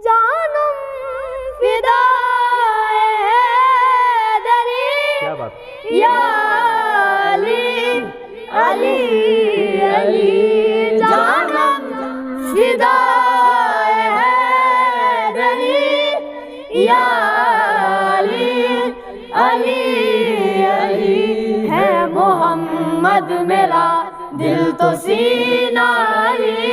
جانم فدائے حیدری کیا بات یا علی علی علی جانم فدائے حیدری یا علی علی علی ہے محمد میرا دل تو سینہ علی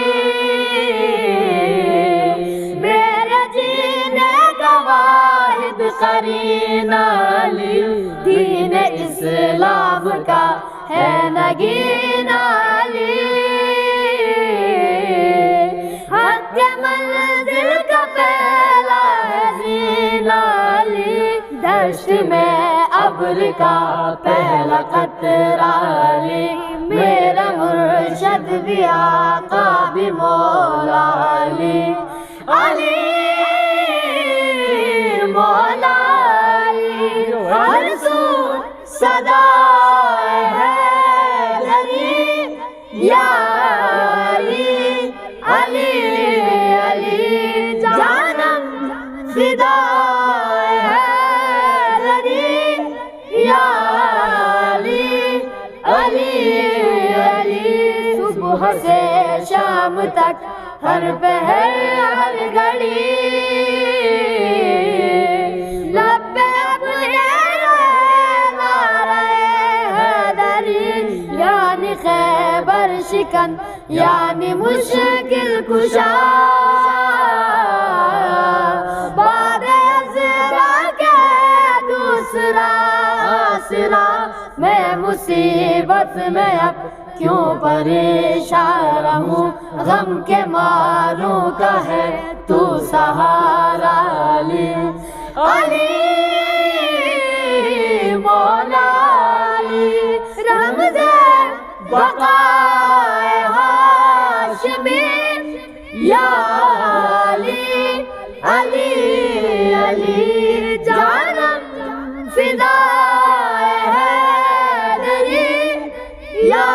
میرے جینے کا واحد قرینہ علی دین اسلام کا ہے نگینہ علی حق منزل کا پہلا ہے زینہ علی دشت میں ابر کا پہلا قطرہ علی میرا مرشد بھی آقا بھی مولا علی علی مولا علی ہر سو صدا حیدری یا علی علی علی جانم فدا حیدری یا علی علی علی صبح سے شام تک ہر پہر ہر گھڑی لب پہ اپنے نعرہ حیدری یعنی خیبر شکن یعنی مشکل کشا بعد عذرا کے دوسرا آسرا میں مصیبت میں اب کیوں پریشان رہوں غم کے ماروں کا ہے تو سہارا علی علی مولا علی رمز بقائے ہاشمی یا علی علی علی جانم فدا حیدری یا